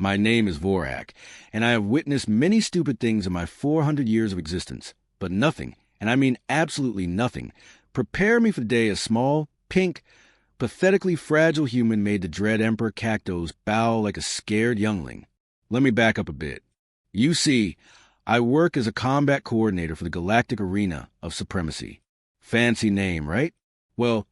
My name is Vorak, and I have witnessed many stupid things in my 400 years of existence, but nothing, and I mean absolutely nothing, prepared me for the day a small, pink, pathetically fragile human made the dread Emperor Cactos bow like a scared youngling. Let me back up a bit. You see, I work as a combat coordinator for the Galactic Arena of Supremacy. Fancy name, right? Well,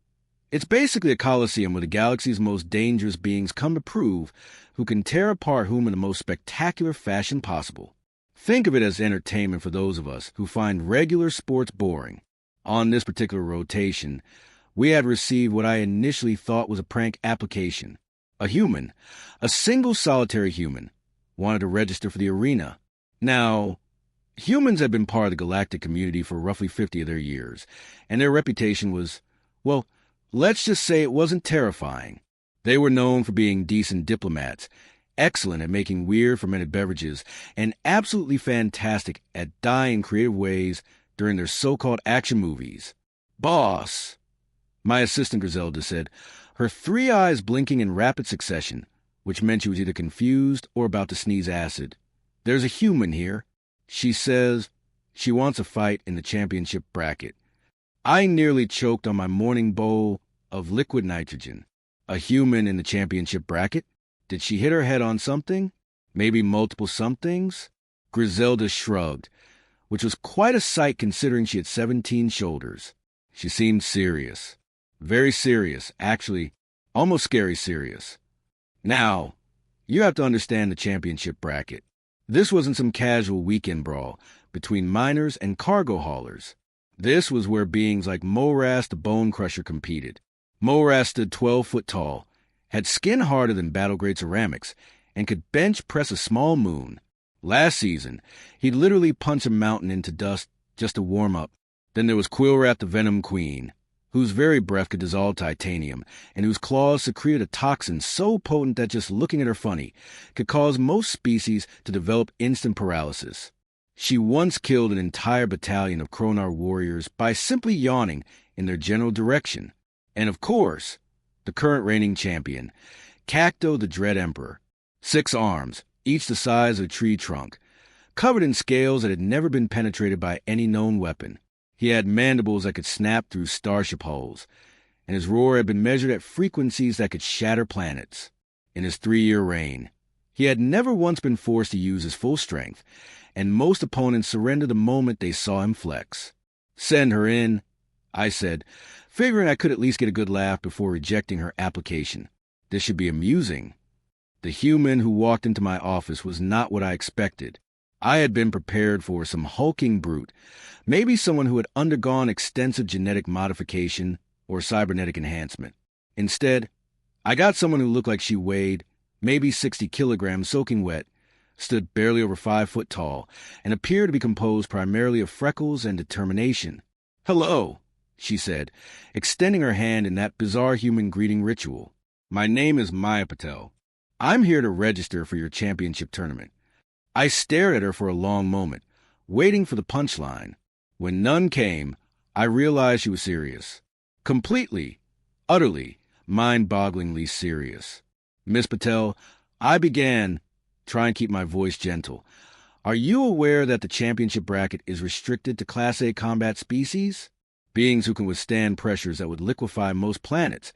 it's basically a coliseum where the galaxy's most dangerous beings come to prove who can tear apart whom in the most spectacular fashion possible. Think of it as entertainment for those of us who find regular sports boring. On this particular rotation, we had received what I initially thought was a prank application. A human, a single solitary human, wanted to register for the arena. Now, humans have been part of the galactic community for roughly 50 of their years, and their reputation was, well, let's just say it wasn't terrifying. They were known for being decent diplomats, excellent at making weird fermented beverages, and absolutely fantastic at dying in creative ways during their so-called action movies. Boss, my assistant Griselda said, her 3 eyes blinking in rapid succession, which meant she was either confused or about to sneeze acid. There's a human here. She says she wants a fight in the championship bracket. I nearly choked on my morning bowl of liquid nitrogen. A human in the championship bracket? Did she hit her head on something? Maybe multiple somethings? Griselda shrugged, which was quite a sight considering she had 17 shoulders. She seemed serious. Very serious, actually, almost scary serious. Now, you have to understand the championship bracket. This wasn't some casual weekend brawl between miners and cargo haulers. This was where beings like Moras the Bone Crusher competed. Moras stood 12 foot tall, had skin harder than battle-grade ceramics, and could bench press a small moon. Last season, he literally punched a mountain into dust just to warm up. Then there was Quillrat the Venom Queen, whose very breath could dissolve titanium, and whose claws secreted a toxin so potent that just looking at her funny could cause most species to develop instant paralysis. She once killed an entire battalion of Kronar warriors by simply yawning in their general direction. And of course, the current reigning champion, Cacto the Dread Emperor. 6 arms, each the size of a tree trunk, covered in scales that had never been penetrated by any known weapon. He had mandibles that could snap through starship hulls, and his roar had been measured at frequencies that could shatter planets. In his 3-year reign, he had never once been forced to use his full strength, and most opponents surrendered the moment they saw him flex. Send her in, I said, figuring I could at least get a good laugh before rejecting her application. This should be amusing. The human who walked into my office was not what I expected. I had been prepared for some hulking brute, maybe someone who had undergone extensive genetic modification or cybernetic enhancement. Instead, I got someone who looked like she weighed maybe 60 kilograms soaking wet, stood barely over 5 foot tall, and appeared to be composed primarily of freckles and determination. "Hello," she said, extending her hand in that bizarre human greeting ritual. "My name is Maya Patel. I'm here to register for your championship tournament." I stared at her for a long moment, waiting for the punchline. When none came, I realized she was serious. Completely, utterly, mind-bogglingly serious. "Miss Patel," I began, trying to keep my voice gentle. "Are you aware that the championship bracket is restricted to Class A combat species? Beings who can withstand pressures that would liquefy most planets.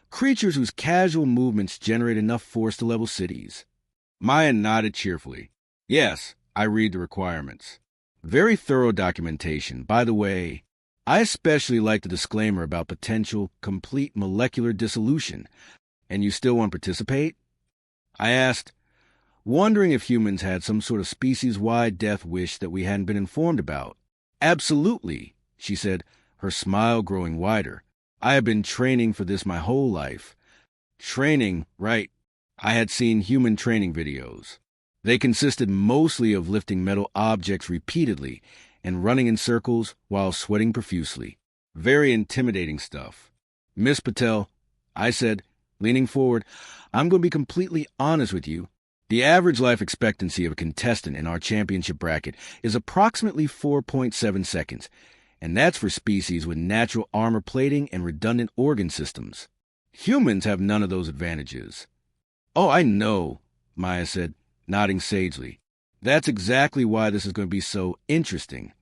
Creatures whose casual movements generate enough force to level cities." Maya nodded cheerfully. "Yes, I read the requirements. Very thorough documentation. By the way, I especially like the disclaimer about potential complete molecular dissolution. And you still want to participate?" I asked, wondering if humans had some sort of species-wide death wish that we hadn't been informed about. "Absolutely," she said, her smile growing wider. "I have been training for this my whole life." Training, right. I had seen human training videos. They consisted mostly of lifting metal objects repeatedly and running in circles while sweating profusely. Very intimidating stuff. "Miss Patel," I said, leaning forward, "I'm going to be completely honest with you. The average life expectancy of a contestant in our championship bracket is approximately 4.7 seconds, and that's for species with natural armor plating and redundant organ systems. Humans have none of those advantages." "Oh, I know," Maya said, nodding sagely. That's exactly why this is going to be so interesting.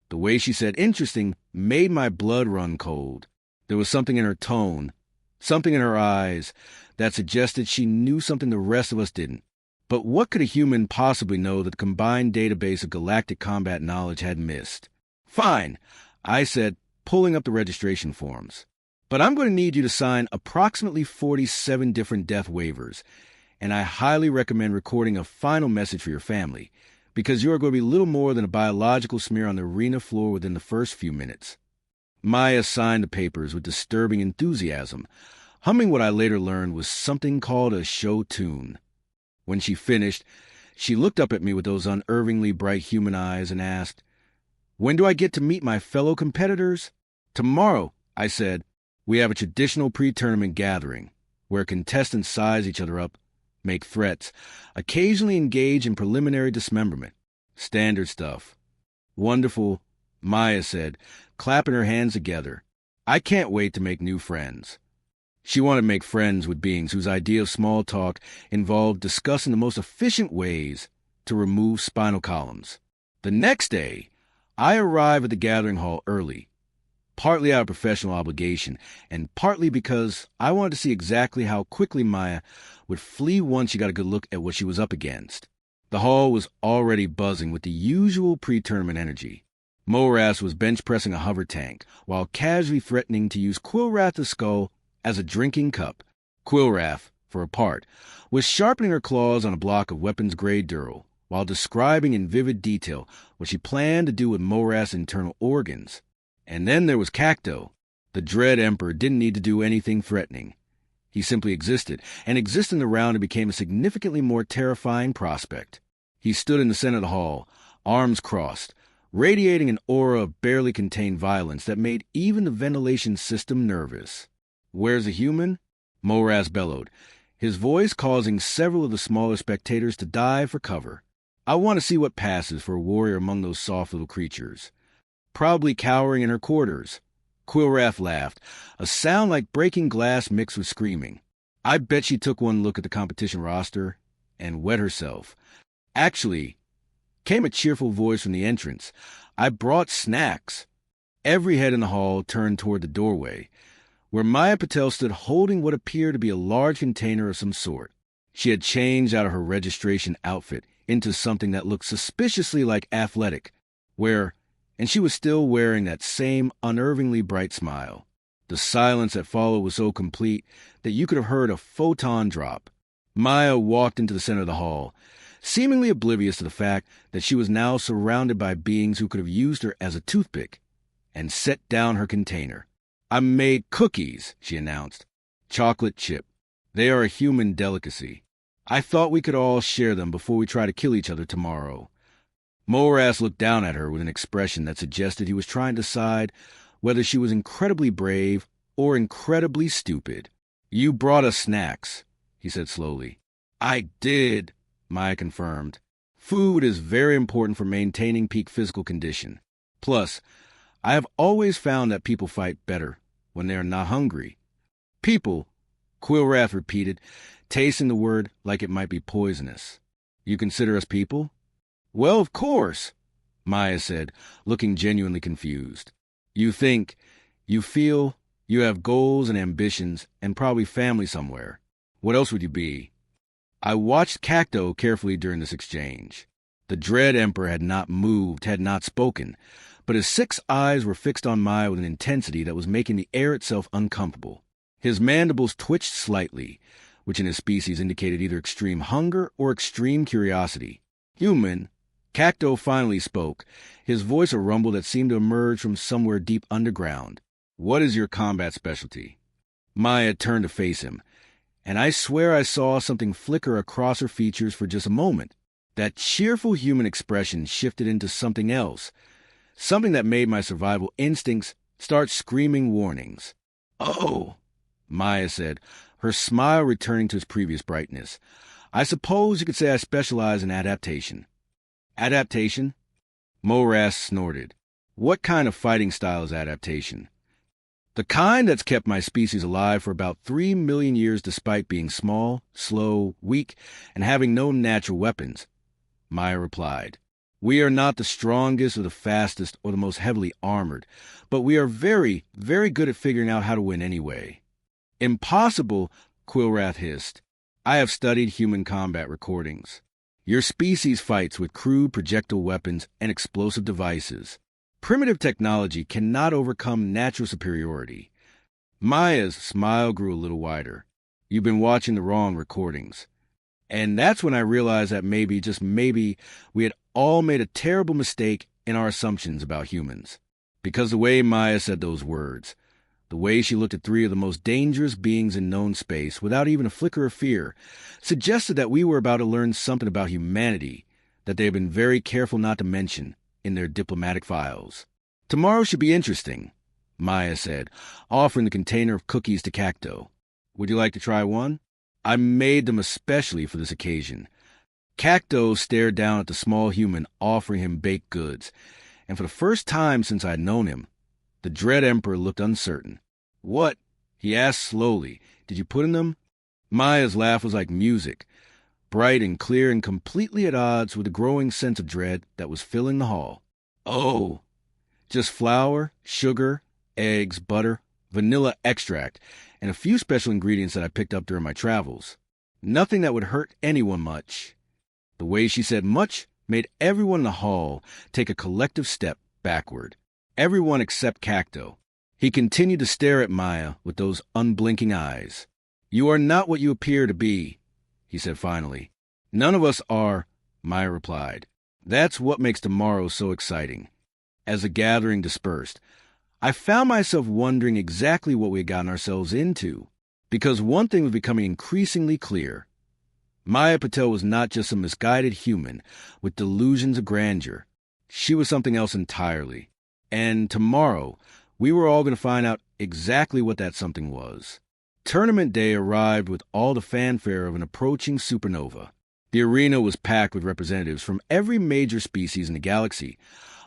The way she said interesting made my blood run cold. There was something in her tone, something in her eyes, that suggested she knew something the rest of us didn't. But what could a human possibly know that the combined database of galactic combat knowledge had missed? Fine, I said, pulling up the registration forms. But I'm going to need you to sign approximately 47 different death waivers, and I highly recommend recording a final message for your family, because you are going to be little more than a biological smear on the arena floor within the first few minutes. Maya signed the papers with disturbing enthusiasm, humming what I later learned was something called a show tune. When she finished, she looked up at me with those unervingly bright human eyes and asked, "When do I get to meet my fellow competitors?" "Tomorrow," I said. "We have a traditional pre-tournament gathering, where contestants size each other up, make threats, occasionally engage in preliminary dismemberment. Standard stuff." "Wonderful," Maya said, clapping her hands together. "I can't wait to make new friends." She wanted to make friends with beings whose idea of small talk involved discussing the most efficient ways to remove spinal columns. The next day, I arrived at the gathering hall early, partly out of professional obligation, and partly because I wanted to see exactly how quickly Maya would flee once she got a good look at what she was up against. The hall was already buzzing with the usual pre-tournament energy. Morass was bench-pressing a hover tank, while casually threatening to use Quillrath the Skull as a drinking cup. Quillrath, for a part, was sharpening her claws on a block of weapons-grade dural, while describing in vivid detail what she planned to do with Morass' internal organs. And then there was Cacto. The Dread Emperor didn't need to do anything threatening. He simply existed, and existing the round it became a significantly more terrifying prospect. He stood in the center of the hall, arms crossed, radiating an aura of barely contained violence that made even the ventilation system nervous. "Where's the human?" Morass bellowed, his voice causing several of the smaller spectators to dive for cover. "I want to see what passes for a warrior among those soft little creatures." "Probably cowering in her quarters." Quillrath laughed, a sound like breaking glass mixed with screaming. "I bet she took one look at the competition roster and wet herself." "Actually," came a cheerful voice from the entrance, "I brought snacks." Every head in the hall turned toward the doorway, where Maya Patel stood holding what appeared to be a large container of some sort. She had changed out of her registration outfit into something that looked suspiciously like athletic, and she was still wearing that same unnervingly bright smile. The silence that followed was so complete that you could have heard a photon drop. Maya walked into the center of the hall, seemingly oblivious to the fact that she was now surrounded by beings who could have used her as a toothpick, and set down her container. "I made cookies," she announced. "Chocolate chip. They are a human delicacy. I thought we could all share them before we try to kill each other tomorrow." Morass looked down at her with an expression that suggested he was trying to decide whether she was incredibly brave or incredibly stupid. "You brought us snacks," he said slowly. "I did," Maya confirmed. "Food is very important for maintaining peak physical condition. Plus, I have always found that people fight better when they are not hungry." "People," Quillrath repeated, tasting the word like it might be poisonous. "You consider us people?" "Well, of course," Maya said, looking genuinely confused. "You think, you feel, you have goals and ambitions, and probably family somewhere. What else would you be?" I watched Cacto carefully during this exchange. The Dread Emperor had not moved, had not spoken, but his 6 eyes were fixed on Maya with an intensity that was making the air itself uncomfortable. His mandibles twitched slightly, which in his species indicated either extreme hunger or extreme curiosity. "Human," Cacto finally spoke, his voice a rumble that seemed to emerge from somewhere deep underground. "What is your combat specialty?" Maya turned to face him, and I swear I saw something flicker across her features for just a moment. That cheerful human expression shifted into something else, something that made my survival instincts start screaming warnings. "Oh," Maya said, her smile returning to its previous brightness. "I suppose you could say I specialize in adaptation." "Adaptation?" Morass snorted. "What kind of fighting style is adaptation?" The kind that's kept my species alive for about 3 million years despite being small, slow, weak, and having no natural weapons. Maya replied, "We are not the strongest or the fastest or the most heavily armored, but we are very, very good at figuring out how to win anyway." "Impossible," Quillrath hissed. "I have studied human combat recordings. Your species fights with crude projectile weapons and explosive devices. Primitive technology cannot overcome natural superiority." Maya's smile grew a little wider. "You've been watching the wrong recordings." And that's when I realized that maybe, just maybe, we had all made a terrible mistake in our assumptions about humans. Because the way Maya said those words, the way she looked at 3 of the most dangerous beings in known space without even a flicker of fear, suggested that we were about to learn something about humanity that they have been very careful not to mention in their diplomatic files. "Tomorrow should be interesting," Maya said, offering the container of cookies to Cacto. "Would you like to try one? I made them especially for this occasion." Cacto stared down at the small human offering him baked goods, and for the first time since I had known him, the Dread Emperor looked uncertain. "What?" he asked slowly. "Did you put in them?" Maya's laugh was like music, bright and clear and completely at odds with the growing sense of dread that was filling the hall. "Oh, just flour, sugar, eggs, butter, vanilla extract, and a few special ingredients that I picked up during my travels. Nothing that would hurt anyone much." The way she said much made everyone in the hall take a collective step backward. Everyone except Cacto. He continued to stare at Maya with those unblinking eyes. "You are not what you appear to be," he said finally. "None of us are," Maya replied. "That's what makes tomorrow so exciting." As the gathering dispersed, I found myself wondering exactly what we had gotten ourselves into, because one thing was becoming increasingly clear. Maya Patel was not just a misguided human with delusions of grandeur. She was something else entirely. And tomorrow, we were all going to find out exactly what that something was. Tournament day arrived with all the fanfare of an approaching supernova. The arena was packed with representatives from every major species in the galaxy,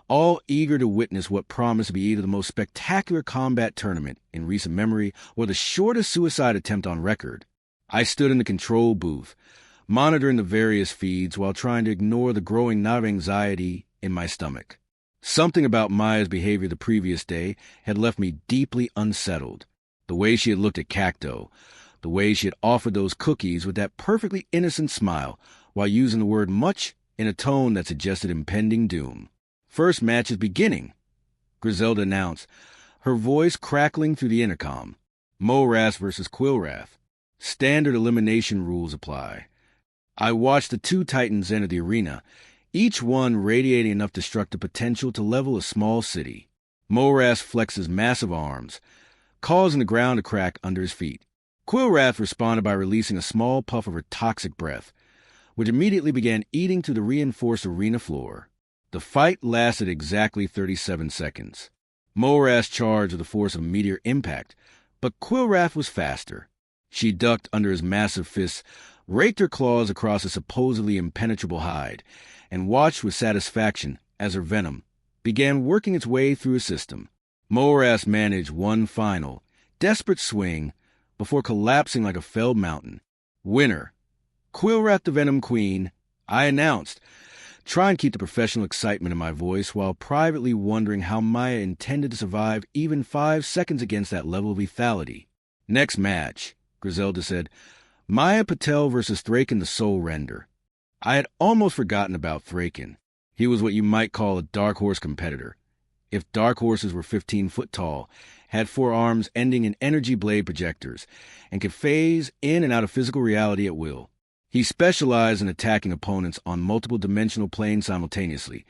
all eager to witness what promised to be either the most spectacular combat tournament in recent memory or the shortest suicide attempt on record. I stood in the control booth, monitoring the various feeds while trying to ignore the growing knot of anxiety in my stomach. Something about Maya's behavior the previous day had left me deeply unsettled. The way she had looked at Cacto, the way she had offered those cookies with that perfectly innocent smile while using the word much in a tone that suggested impending doom. "First match is beginning," Griselda announced, her voice crackling through the intercom. "Morass versus Quillrath. Standard elimination rules apply." I watched the 2 titans enter the arena, each one radiating enough destructive potential to level a small city. Morass flexed his massive arms, causing the ground to crack under his feet. Quillrath responded by releasing a small puff of her toxic breath, which immediately began eating through the reinforced arena floor. The fight lasted exactly 37 seconds. Morass charged with the force of meteor impact, but Quillrath was faster. She ducked under his massive fists, raked her claws across a supposedly impenetrable hide, and watched with satisfaction as her venom began working its way through his system. Morass managed one final, desperate swing before collapsing like a felled mountain. "Winner, Quillrath the Venom Queen," I announced, trying to keep the professional excitement in my voice while privately wondering how Maya intended to survive even 5 seconds against that level of lethality. "Next match," Griselda said, "Maya Patel versus Thraken the Soul Render." I had almost forgotten about Thraken. He was what you might call a dark horse competitor. If dark horses were 15 foot tall, had 4 arms ending in energy blade projectors, and could phase in and out of physical reality at will. He specialized in attacking opponents on multiple dimensional planes simultaneously,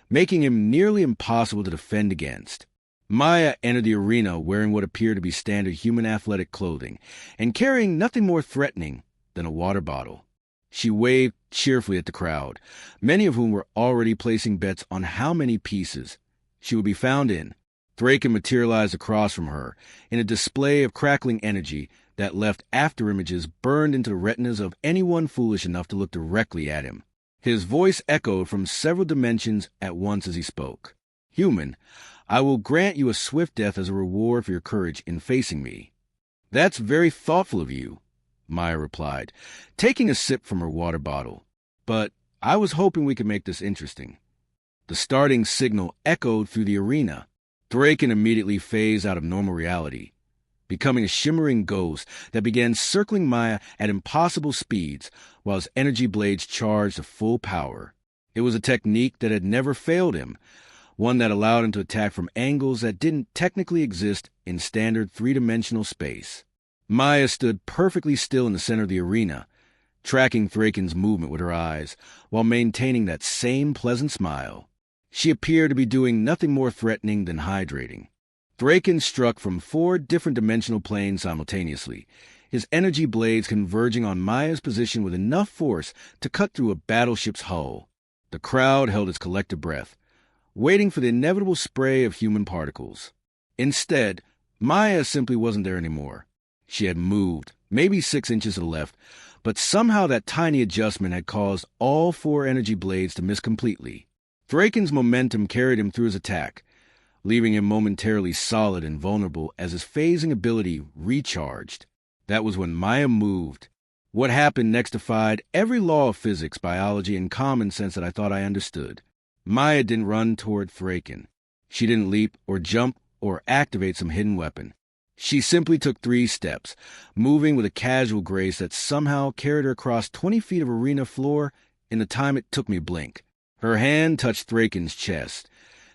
making him nearly impossible to defend against. Maya entered the arena wearing what appeared to be standard human athletic clothing, and carrying nothing more threatening than a water bottle. She waved cheerfully at the crowd, many of whom were already placing bets on how many pieces she would be found in. Thraken materialized across from her in a display of crackling energy that left after images burned into the retinas of anyone foolish enough to look directly at him. His voice echoed from several dimensions at once as he spoke. "Human, I will grant you a swift death as a reward for your courage in facing me." "That's very thoughtful of you," Maya replied, taking a sip from her water bottle. "But I was hoping we could make this interesting." The starting signal echoed through the arena. Thraken immediately phased out of normal reality, becoming a shimmering ghost that began circling Maya at impossible speeds while his energy blades charged to full power. It was a technique that had never failed him, one that allowed him to attack from angles that didn't technically exist in standard three-dimensional space. Maya stood perfectly still in the center of the arena, tracking Thraken's movement with her eyes while maintaining that same pleasant smile. She appeared to be doing nothing more threatening than hydrating. Thraken struck from 4 different dimensional planes simultaneously, his energy blades converging on Maya's position with enough force to cut through a battleship's hull. The crowd held its collective breath, waiting for the inevitable spray of human particles. Instead, Maya simply wasn't there anymore. She had moved, maybe 6 inches to the left, but somehow that tiny adjustment had caused all 4 energy blades to miss completely. Thraken's momentum carried him through his attack, leaving him momentarily solid and vulnerable as his phasing ability recharged. That was when Maya moved. What happened next defied every law of physics, biology, and common sense that I thought I understood. Maya didn't run toward Thraken. She didn't leap or jump or activate some hidden weapon. She simply took 3 steps, moving with a casual grace that somehow carried her across 20 feet of arena floor in the time it took me to blink. Her hand touched Thraken's chest,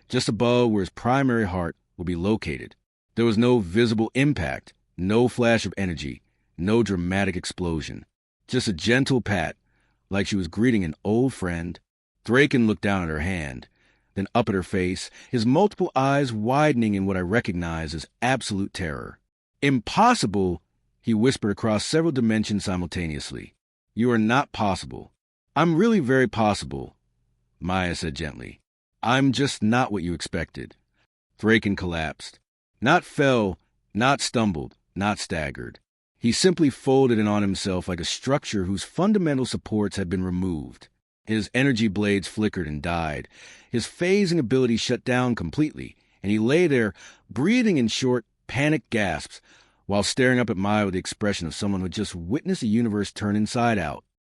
just above where his primary heart would be located. There was no visible impact, no flash of energy, no dramatic explosion. Just a gentle pat, like she was greeting an old friend. Thraken looked down at her hand, then up at her face, his multiple eyes widening in what I recognized as absolute terror. "Impossible," he whispered across several dimensions simultaneously. "You are not possible." "I'm really very possible," Maya said gently. "I'm just not what you expected." Thraken collapsed. Not fell, not stumbled, not staggered. He simply folded in on himself like a structure whose fundamental supports had been removed. His energy blades flickered and died. His phasing ability shut down completely, and he lay there, breathing in short, panicked gasps, while staring up at Maya with the expression of someone who had just witnessed the universe turn inside out.